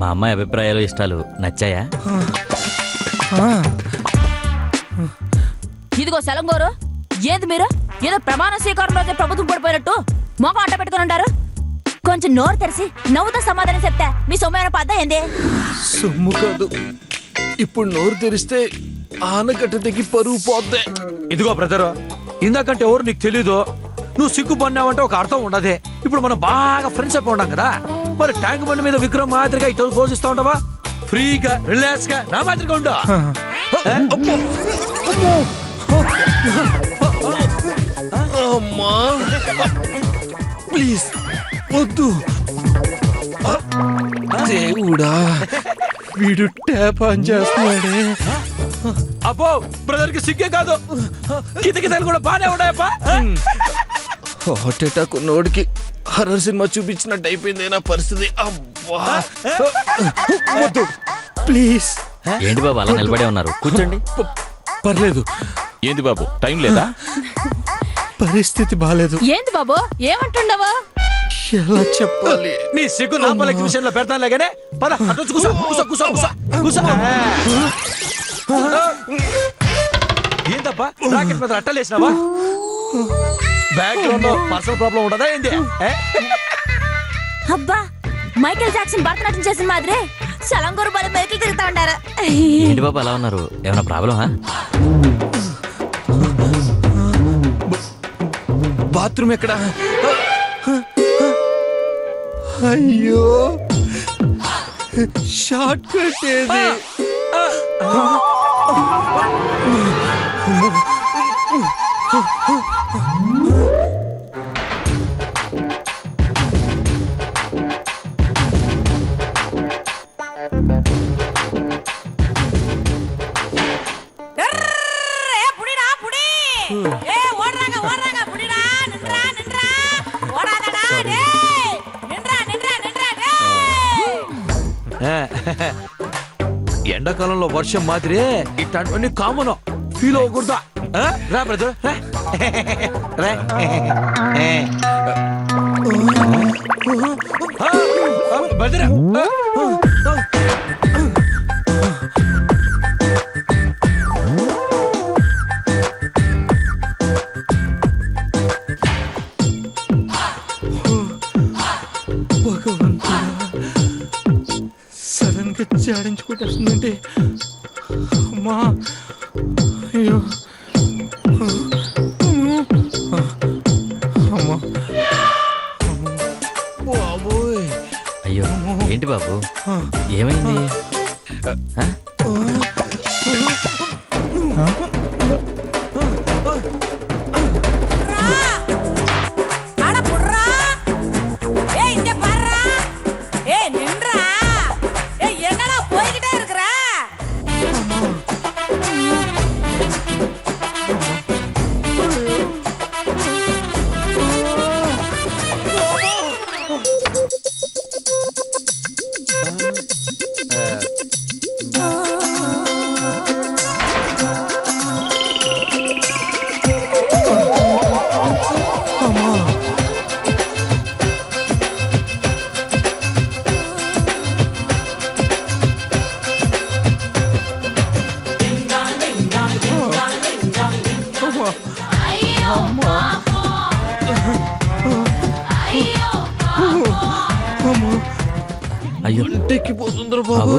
మా అమ్మాయి అభిప్రాయాలు ఇష్టాలు నచ్చాయా? ఇదిగో సెలంగోరు, ఏది మీరు ఏదో ప్రమాణ స్వీకారం రోజే ప్రభుత్వం పడిపోయినట్టు మొగ అంట పెట్టుకుని ఉంటారు. కొంచెం నోరు తెరిచి నవ్వుతో సమాధానం చెప్తా మీ సొమ్మైన పద్ద ఏంది? సొమ్ము కాదు, ఇప్పుడు నోరు తెరిస్తే ఆనకట్ట తెగి పరుగు పోద్దే. ఇదిగో బ్రదరు, ఇందాకంటే ఎవరు నీకు తెలీదు. నువ్వు సిగ్గుపడినావంటే ఒక అర్థం ఉండదే. ఇప్పుడు మనం బాగా ఫ్రెండ్స్ అయిపోయి ఉన్నాం కదా, మరి ట్యాంక్ బండి మీద విక్రమ్ మాదిరిగా ఇతరు పోషిస్తా ఉంటావా? ఫ్రీగా రిలాక్స్ గా నా మాదిరిగా ఉండు. అమ్మా ప్లీజ్ వద్దు. దేవుడా, వీడు ట్యాప్ ఆన్ చేస్తున్నాడే. అబ్బో బ్రదర్ కి సిగ్గే కాదు, కితకితలు కూడా బానే ఉన్నాయప్పా. హార్ట్ అటాక్ ఉన్నోడికి హర్రర్ సినిమా చూపించినట్టు అయిపోయింది నా పరిస్థితి. అబ్బా వద్దు ప్లీజ్. ఏంటి బాబు అలా నిలబడే ఉన్నారు? కూర్చోండి. పర్లేదు. ఏంది బాబు, టైం లేదా? పరిస్థితి బాలేదు. ఏంది బాబు ఏమంటుండవా? ఎలా చెప్పాలి? నీ సిగ్గు నార్మల్ ఎగ్జిబిషన్ లో పెడతాను లేగానే. పద అటు కూసో కూసో కూసో కూసో కూసో. ఏంటప్పా రాకెట్ మీద అట్టలేసినావా? బ్యాగ్ లో పర్సనల్ ప్రాబ్లం ఉండదా ఏంటి? అబ్బా, మైకేల్ జాక్సన్ భరతనాట్యం చేసిన మాదిరి సెలంగోరు బలి మేకలు తిరుగుతా ఉండారు. ఏంటి బాబు అలా ఉన్నారు? ఏమైనా ప్రాబ్లమా? బాత్రూమ్ ఎక్కడ? అయ్యో, షార్ట్ కట్ ఏది? ఎండాకాలంలో వర్షం మాదిరి ఇట్లాంటివన్నీ కామన్, ఫీల్ అవ్వకూడదా? రా బ్రదర్ బ్రదర్. సడన్ గా జాడించుకుంటే అమ్మా. అయ్యో అమ్మా. బాబోయ్. అయ్యో ఏంటి బాబు ఏమైంది? అయ్యో ఎక్కిపోతుందిరా బాబు, బాబు.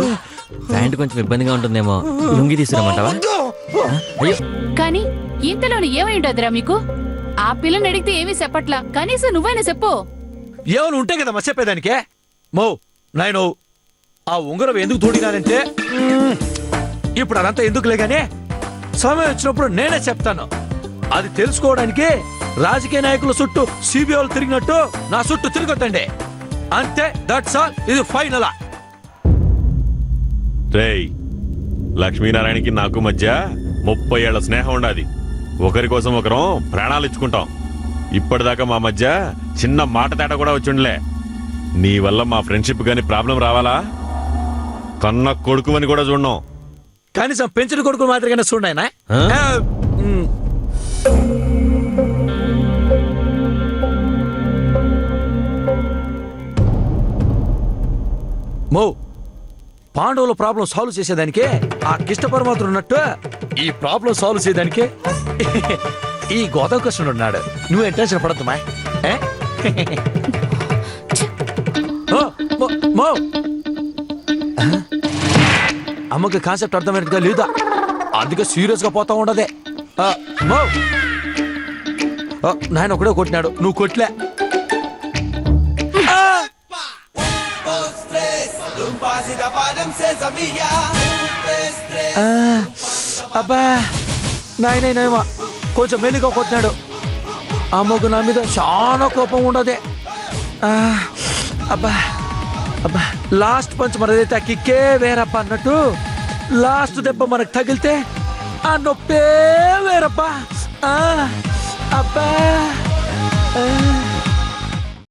ప్యాంట్ కొంచెం ఇబ్బందిగా ఉంటుందేమో, లుంగి తీసుకురమ్మంటావా? అయ్యో కానీ ఇంతలోని ఏమైండదురా మీకు? ఆ పిల్లని అడిగితే ఏమీ చెప్పట్లా, కనీసం నువ్వైనా చెప్పు. ఏమైనా ఉంటే కదా మర్చి చెప్పేదానికే. మో నాయను, ఆ ఉంగరం ఎందుకు తోడినానంటే ఇప్పుడు అదంతా ఎందుకులే గానీ సమయం వచ్చినప్పుడు నేనే చెప్తాను. అది తెలుసుకోవడానికి రాజకీయ నాయకుల చుట్టూ సిబిఐలు తిరిగినట్టు నా చుట్టూ తిరగొద్దండి. అంతే, దట్స్ ఆల్. ఇది ఫైనల్. రేయ్, లక్ష్మీనారాయణకి నాకు మధ్య 30 ఏళ్ల స్నేహం ఉండాది. ఒకరి కోసం ఒకరం ప్రాణాలు ఇచ్చుకుంటాం. ఇప్పటిదాకా మా మధ్య చిన్న మాట తేడా కూడా వచ్చిండలే. నీ వల్ల మా ఫ్రెండ్షిప్ గాని ప్రాబ్లం రావాలా? కన్న కొడుకు అని కూడా చూడడం. కనీసం పెంచిన కొడుకు మాదిరిగానే చూడాయనా? మో పాండవుల ప్రాబ్లం సాల్వ్ చేసేదానికే ఆ కృష్ణ పరమాత్ముడు ఉన్నట్టు ఈ ప్రాబ్లం సాల్వ్ చేసేదానికే ఈ గౌతమ కృష్ణుడు ఉన్నాడు. నువ్వేం టెన్షన్ పడద్దుమా? అమ్మకి కాన్సెప్ట్ అర్థమైనట్టుగా లేదా, అందుకే సీరియస్ గా పోతా ఉండదే. నాయన ఒకడే కొట్టినాడు, నువ్వు కొట్లే. అబ్బా నాయనేమో కొంచెం మెల్లిగా కొట్టినాడు. అమ్మకు నా మీద చాలా కోపం ఉండదే. అబ్బా అబ్బా లాస్ట్ పంచ్ మనదైతే ఆ కిక్కే వేరప్ప అన్నట్టు, లాస్ట్ దెబ్బ మనకు తగిలితే ఆ నొప్పే వేరప్ప. అబ్బా